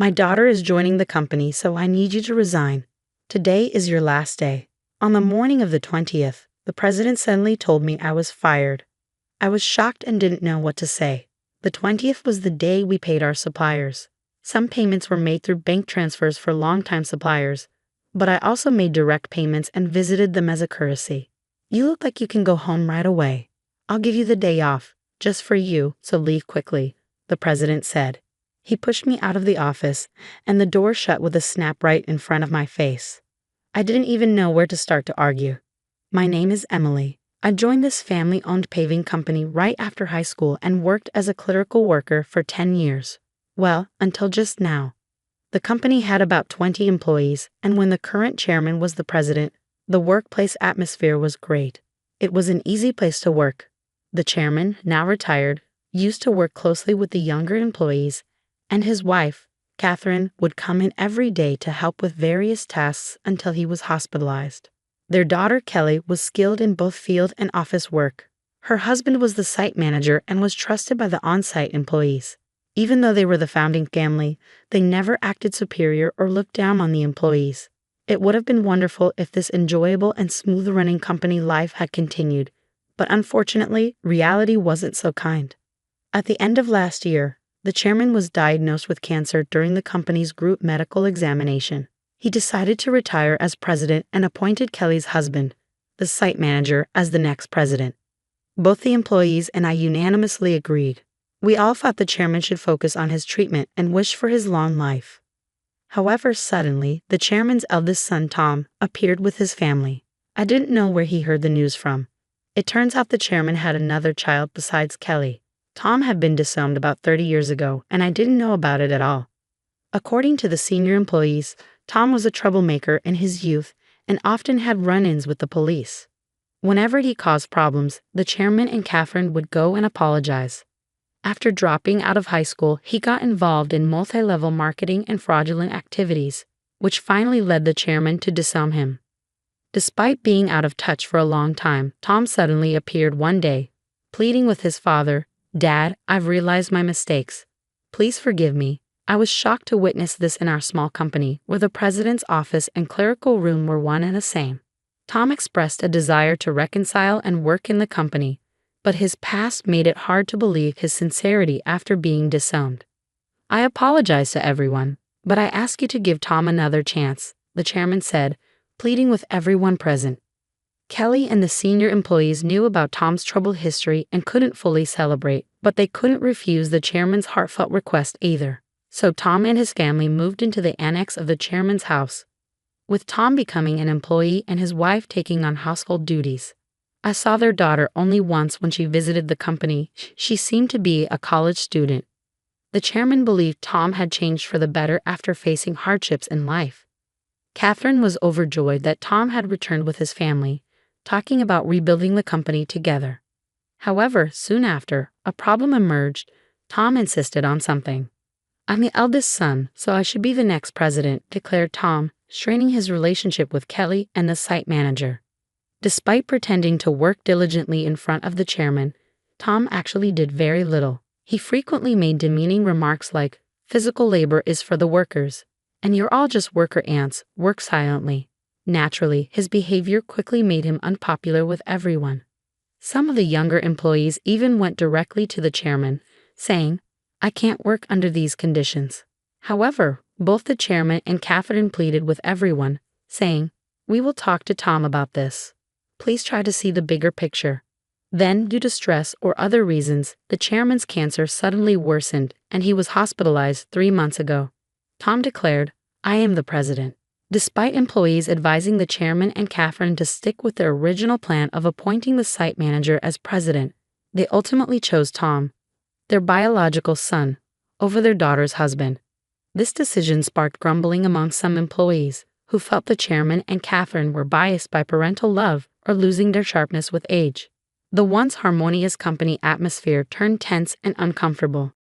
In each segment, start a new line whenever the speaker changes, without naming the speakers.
My daughter is joining the company, so I need you to resign. Today is your last day." On the morning of the 20th, the president suddenly told me I was fired. I was shocked and didn't know what to say. The 20th was the day we paid our suppliers. Some payments were made through bank transfers for longtime suppliers, but I also made direct payments and visited them as a courtesy. "You look like you can go home right away. I'll give you the day off, just for you, so leave quickly," the president said. He pushed me out of the office, and the door shut with a snap right in front of my face. I didn't even know where to start to argue. "My name is Emily. I joined this family-owned paving company right after high school and worked as a clerical worker for 10 years. Well, until just now. The company had about 20 employees, and when the current chairman was the president, the workplace atmosphere was great. It was an easy place to work. The chairman, now retired, used to work closely with the younger employees, and his wife, Catherine, would come in every day to help with various tasks until he was hospitalized. Their daughter, Kelly, was skilled in both field and office work. Her husband was the site manager and was trusted by the on-site employees. Even though they were the founding family, they never acted superior or looked down on the employees. It would have been wonderful if this enjoyable and smooth-running company life had continued, but unfortunately, reality wasn't so kind. At the end of last year, the chairman was diagnosed with cancer during the company's group medical examination. He decided to retire as president and appointed Kelly's husband, the site manager, as the next president. Both the employees and I unanimously agreed. We all thought the chairman should focus on his treatment and wish for his long life. However, suddenly, the chairman's eldest son, Tom, appeared with his family. I didn't know where he heard the news from. It turns out the chairman had another child besides Kelly. Tom had been disowned about 30 years ago, and I didn't know about it at all. According to the senior employees, Tom was a troublemaker in his youth and often had run-ins with the police. Whenever he caused problems, the chairman and Catherine would go and apologize. After dropping out of high school, he got involved in multi-level marketing and fraudulent activities, which finally led the chairman to disown him. Despite being out of touch for a long time, Tom suddenly appeared one day, pleading with his father, "Dad, I've realized my mistakes. Please forgive me." I was shocked to witness this in our small company, where the president's office and clerical room were one and the same. Tom expressed a desire to reconcile and work in the company, but his past made it hard to believe his sincerity after being disowned. "I apologize to everyone, but I ask you to give Tom another chance," the chairman said, pleading with everyone present. Kelly and the senior employees knew about Tom's troubled history and couldn't fully celebrate, but they couldn't refuse the chairman's heartfelt request either. So Tom and his family moved into the annex of the chairman's house, with Tom becoming an employee and his wife taking on household duties. I saw their daughter only once when she visited the company. She seemed to be a college student. The chairman believed Tom had changed for the better after facing hardships in life. Catherine was overjoyed that Tom had returned with his family, talking about rebuilding the company together. However, soon after, a problem emerged. Tom insisted on something. "I'm the eldest son, so I should be the next president," declared Tom, straining his relationship with Kelly and the site manager. Despite pretending to work diligently in front of the chairman, Tom actually did very little. He frequently made demeaning remarks like, "Physical labor is for the workers, and you're all just worker ants, work silently." Naturally, his behavior quickly made him unpopular with everyone. Some of the younger employees even went directly to the chairman, saying, "I can't work under these conditions." However, both the chairman and Catherine pleaded with everyone, saying, "We will talk to Tom about this. Please try to see the bigger picture." Then, due to stress or other reasons, the chairman's cancer suddenly worsened and he was hospitalized 3 months ago. Tom declared, "I am the president." Despite employees advising the chairman and Catherine to stick with their original plan of appointing the site manager as president, they ultimately chose Tom, their biological son, over their daughter's husband. This decision sparked grumbling among some employees, who felt the chairman and Catherine were biased by parental love or losing their sharpness with age. The once harmonious company atmosphere turned tense and uncomfortable.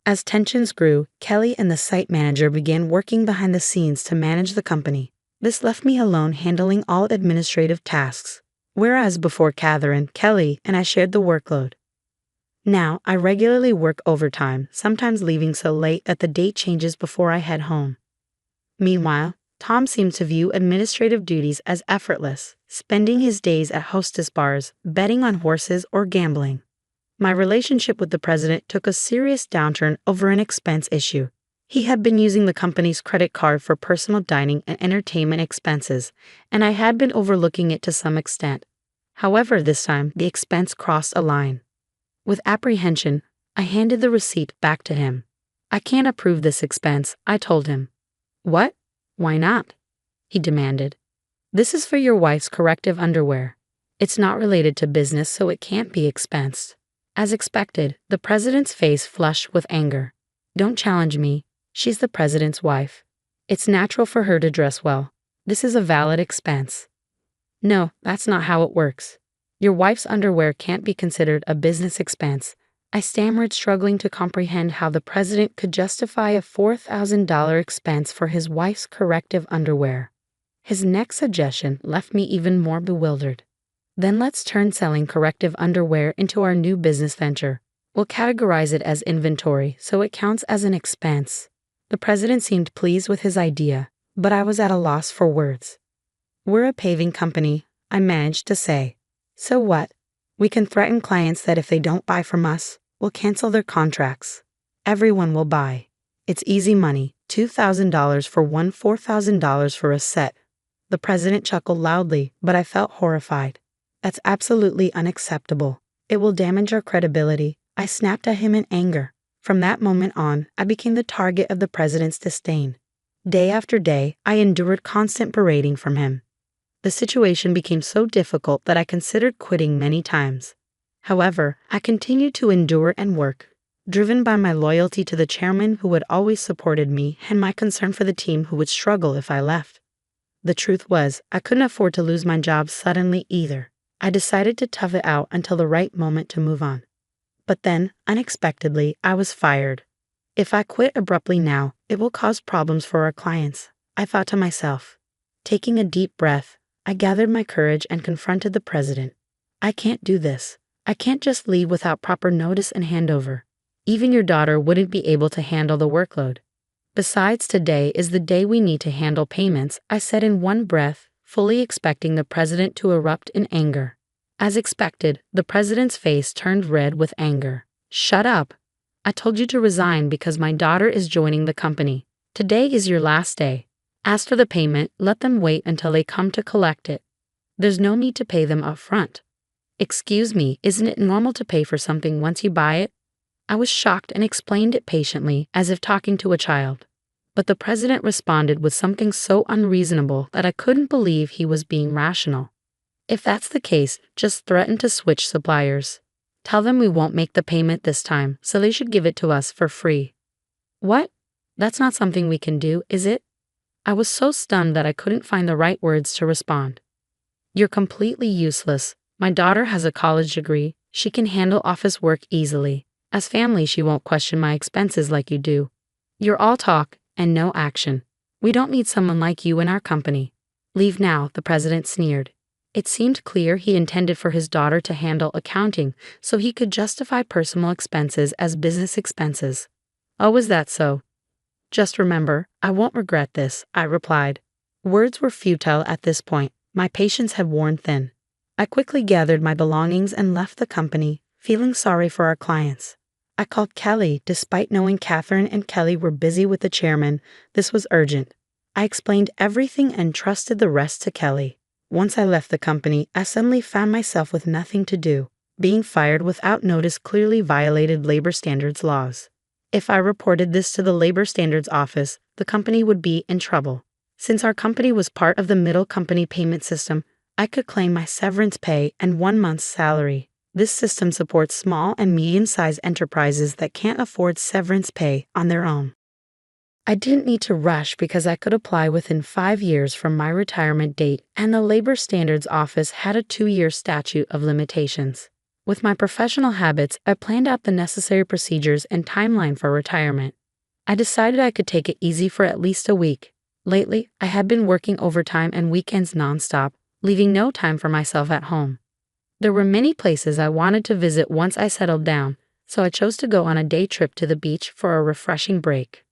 As tensions grew, Kelly and the site manager began working behind the scenes to manage the company. This left me alone handling all administrative tasks, whereas before Catherine, Kelly, and I shared the workload. Now, I regularly work overtime, sometimes leaving so late that the date changes before I head home. Meanwhile, Tom seems to view administrative duties as effortless, spending his days at hostess bars, betting on horses, or gambling. My relationship with the president took a serious downturn over an expense issue. He had been using the company's credit card for personal dining and entertainment expenses, and I had been overlooking it to some extent. However, this time, the expense crossed a line. With apprehension, I handed the receipt back to him. "I can't approve this expense," I told him. "What? Why not?" he demanded. "This is for your wife's corrective underwear. It's not related to business, so it can't be expensed." As expected, the president's face flushed with anger. "Don't challenge me. She's the president's wife. It's natural for her to dress well. This is a valid expense." "No, that's not how it works. Your wife's underwear can't be considered a business expense." I stammered, struggling to comprehend how the president could justify a $4,000 expense for his wife's corrective underwear. His next suggestion left me even more bewildered. "Then let's turn selling corrective underwear into our new business venture. We'll categorize it as inventory, so it counts as an expense." The president seemed pleased with his idea, but I was at a loss for words. "We're a paving company," I managed to say. "So what? We can threaten clients that if they don't buy from us, we'll cancel their contracts. Everyone will buy. It's easy money, $2,000 for one, $4,000 for a set." The president chuckled loudly, but I felt horrified. "That's absolutely unacceptable. It will damage our credibility." I snapped at him in anger. From that moment on, I became the target of the president's disdain. Day after day, I endured constant berating from him. The situation became so difficult that I considered quitting many times. However, I continued to endure and work, driven by my loyalty to the chairman who had always supported me and my concern for the team who would struggle if I left. The truth was, I couldn't afford to lose my job suddenly either. I decided to tough it out until the right moment to move on. But then, unexpectedly, I was fired. If I quit abruptly now, it will cause problems for our clients, I thought to myself. Taking a deep breath, I gathered my courage and confronted the president. "I can't do this. I can't just leave without proper notice and handover. Even your daughter wouldn't be able to handle the workload. Besides, today is the day we need to handle payments," I said in one breath, fully expecting the president to erupt in anger. As expected, the president's face turned red with anger. "Shut up. I told you to resign because my daughter is joining the company. Today is your last day. As for the payment, let them wait until they come to collect it. There's no need to pay them up front." "Excuse me, isn't it normal to pay for something once you buy it?" I was shocked and explained it patiently, as if talking to a child. But the president responded with something so unreasonable that I couldn't believe he was being rational. "If that's the case, just threaten to switch suppliers. Tell them we won't make the payment this time, so they should give it to us for free." "What? That's not something we can do, is it?" I was so stunned that I couldn't find the right words to respond. "You're completely useless. My daughter has a college degree. She can handle office work easily. As family, she won't question my expenses like you do. You're all talk and no action. We don't need someone like you in our company. Leave now," the president sneered. It seemed clear he intended for his daughter to handle accounting so he could justify personal expenses as business expenses. "Oh, is that so? Just remember, I won't regret this," I replied. Words were futile at this point. My patience had worn thin. I quickly gathered my belongings and left the company, feeling sorry for our clients. I called Kelly, despite knowing Catherine and Kelly were busy with the chairman. This was urgent. I explained everything and trusted the rest to Kelly. Once I left the company, I suddenly found myself with nothing to do. Being fired without notice clearly violated labor standards laws. If I reported this to the Labor Standards Office, the company would be in trouble. Since our company was part of the middle company payment system, I could claim my severance pay and 1 month's salary. This system supports small and medium-sized enterprises that can't afford severance pay on their own. I didn't need to rush because I could apply within 5 years from my retirement date, and the Labor Standards Office had a 2-year statute of limitations. With my professional habits, I planned out the necessary procedures and timeline for retirement. I decided I could take it easy for at least a week. Lately, I had been working overtime and weekends nonstop, leaving no time for myself at home. There were many places I wanted to visit once I settled down, so I chose to go on a day trip to the beach for a refreshing break.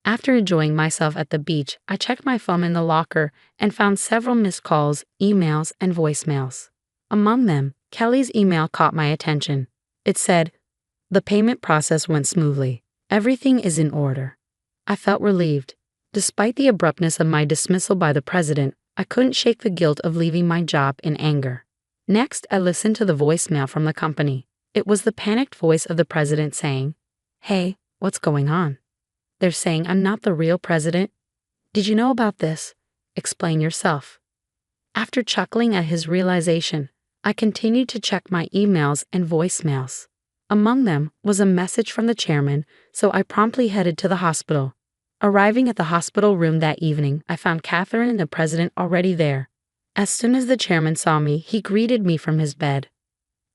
After enjoying myself at the beach, I checked my phone in the locker and found several missed calls, emails, and voicemails. Among them, Kelly's email caught my attention. It said, "The payment process went smoothly. Everything is in order." I felt relieved. Despite the abruptness of my dismissal by the president, I couldn't shake the guilt of leaving my job in anger. Next, I listened to the voicemail from the company. It was the panicked voice of the president saying, "Hey, what's going on? They're saying I'm not the real president. Did you know about this? Explain yourself." After chuckling at his realization, I continued to check my emails and voicemails. Among them was a message from the chairman, so I promptly headed to the hospital. Arriving at the hospital room that evening, I found Catherine and the president already there. As soon as the chairman saw me, he greeted me from his bed.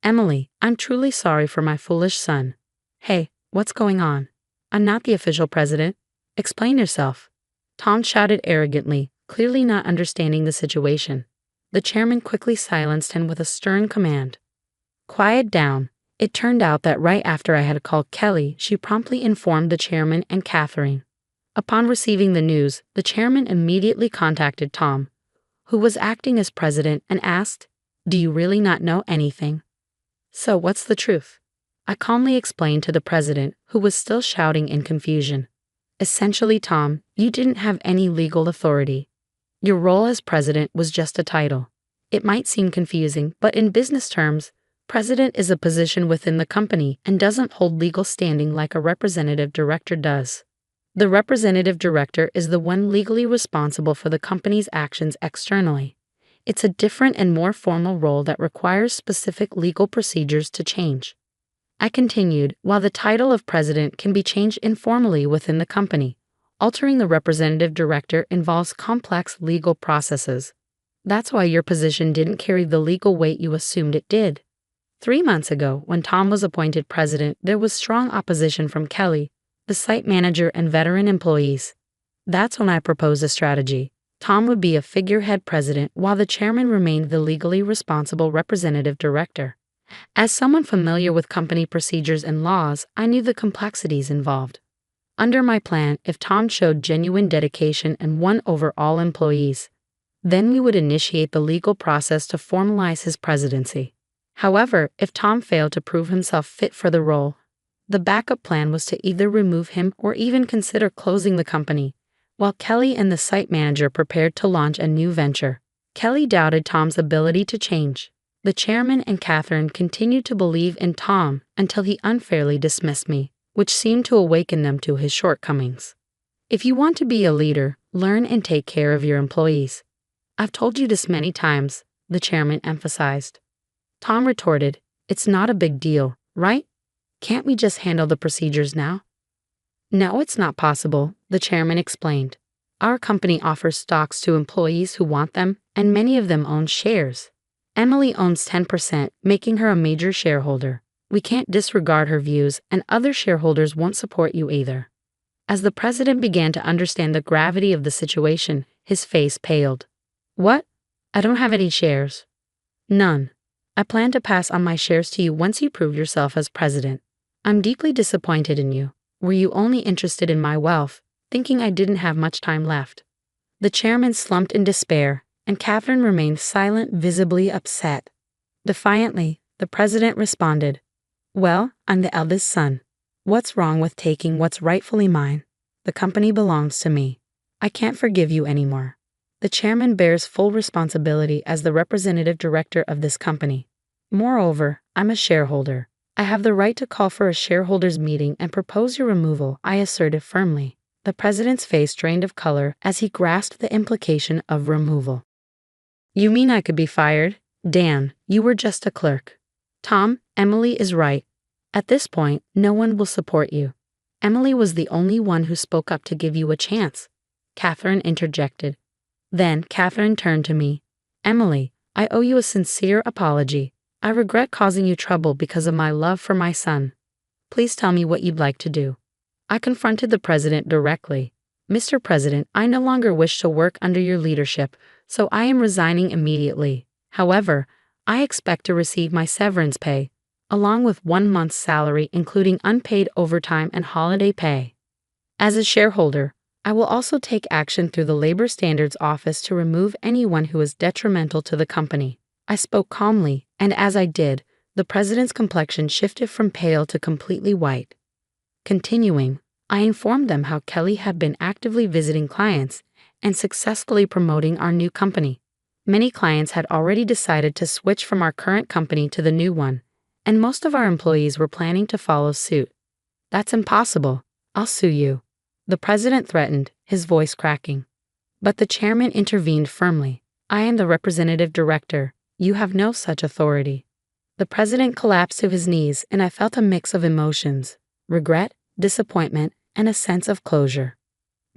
"Emily, I'm truly sorry for my foolish son." "Hey, what's going on? I'm not the official president. Explain yourself." Tom shouted arrogantly, clearly not understanding the situation. The chairman quickly silenced him with a stern command. "Quiet down." It turned out that right after I had called Kelly, she promptly informed the chairman and Catherine. Upon receiving the news, the chairman immediately contacted Tom, who was acting as president, and asked, "Do you really not know anything? So what's the truth?" I calmly explained to the president, who was still shouting in confusion. "Essentially, Tom, you didn't have any legal authority. Your role as president was just a title. It might seem confusing, but in business terms, president is a position within the company and doesn't hold legal standing like a representative director does. The representative director is the one legally responsible for the company's actions externally. It's a different and more formal role that requires specific legal procedures to change." I continued, "While the title of president can be changed informally within the company, altering the representative director involves complex legal processes. That's why your position didn't carry the legal weight you assumed it did." 3 months ago, when Tom was appointed president, there was strong opposition from Kelly, the site manager, and veteran employees. That's when I proposed a strategy. Tom would be a figurehead president while the chairman remained the legally responsible representative director. As someone familiar with company procedures and laws, I knew the complexities involved. Under my plan, if Tom showed genuine dedication and won over all employees, then we would initiate the legal process to formalize his presidency. However, if Tom failed to prove himself fit for the role, the backup plan was to either remove him or even consider closing the company, while Kelly and the site manager prepared to launch a new venture. Kelly doubted Tom's ability to change. The chairman and Catherine continued to believe in Tom until he unfairly dismissed me, which seemed to awaken them to his shortcomings. "If you want to be a leader, learn and take care of your employees. I've told you this many times," the chairman emphasized. Tom retorted, "It's not a big deal, right? Can't we just handle the procedures now?" "No, it's not possible," the chairman explained. "Our company offers stocks to employees who want them, and many of them own shares. Emily owns 10%, making her a major shareholder. We can't disregard her views, and other shareholders won't support you either." As the president began to understand the gravity of the situation, his face paled. "What? I don't have any shares." "None. I plan to pass on my shares to you once you prove yourself as president. I'm deeply disappointed in you. Were you only interested in my wealth, thinking I didn't have much time left?" The chairman slumped in despair, and Catherine remained silent, visibly upset. Defiantly, the president responded, "Well, I'm the eldest son. What's wrong with taking what's rightfully mine? The company belongs to me. I can't forgive you anymore. The chairman bears full responsibility as the representative director of this company. Moreover, I'm a shareholder. I have the right to call for a shareholders' meeting and propose your removal," I asserted firmly. The president's face drained of color as he grasped the implication of removal. "You mean I could be fired? Dan, you were just a clerk." "Tom, Emily is right. At this point, no one will support you. Emily was the only one who spoke up to give you a chance," Catherine interjected. Then Catherine turned to me. "Emily, I owe you a sincere apology. I regret causing you trouble because of my love for my son. Please tell me what you'd like to do." I confronted the president directly. "Mr. President, I no longer wish to work under your leadership, so I am resigning immediately. However, I expect to receive my severance pay. along with 1 month's salary, including unpaid overtime and holiday pay. As a shareholder, I will also take action through the Labor Standards Office to remove anyone who is detrimental to the company. I spoke calmly, and as I did, the president's complexion shifted from pale to completely white. Continuing, I informed them how Kelly had been actively visiting clients and successfully promoting our new company. Many clients had already decided to switch from our current company to the new one, and most of our employees were planning to follow suit. That's impossible. I'll sue you, the president threatened, his voice cracking. But the chairman intervened firmly. I am the representative director. You have no such authority. The president collapsed to his knees, and I felt a mix of emotions: regret, disappointment, and a sense of closure.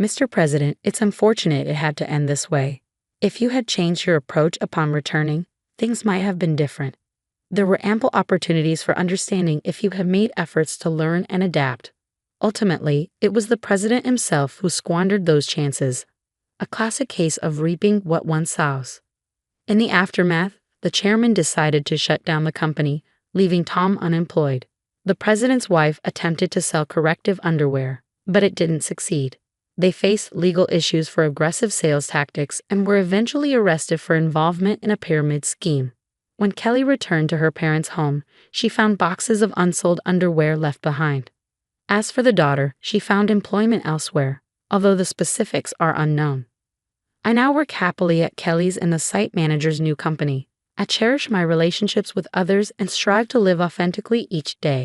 Mr. President, it's unfortunate it had to end this way. If you had changed your approach upon returning, things might have been different. There were ample opportunities for understanding if you had made efforts to learn and adapt. Ultimately, it was the president himself who squandered those chances, a classic case of reaping what one sows. In the aftermath, the chairman decided to shut down the company, leaving Tom unemployed. The president's wife attempted to sell corrective underwear, but it didn't succeed. They faced legal issues for aggressive sales tactics and were eventually arrested for involvement in a pyramid scheme. When Kelly returned to her parents' home, she found boxes of unsold underwear left behind. As for the daughter, she found employment elsewhere, although the specifics are unknown. I now work happily at Kelly's and the site manager's new company. I cherish my relationships with others and strive to live authentically each day.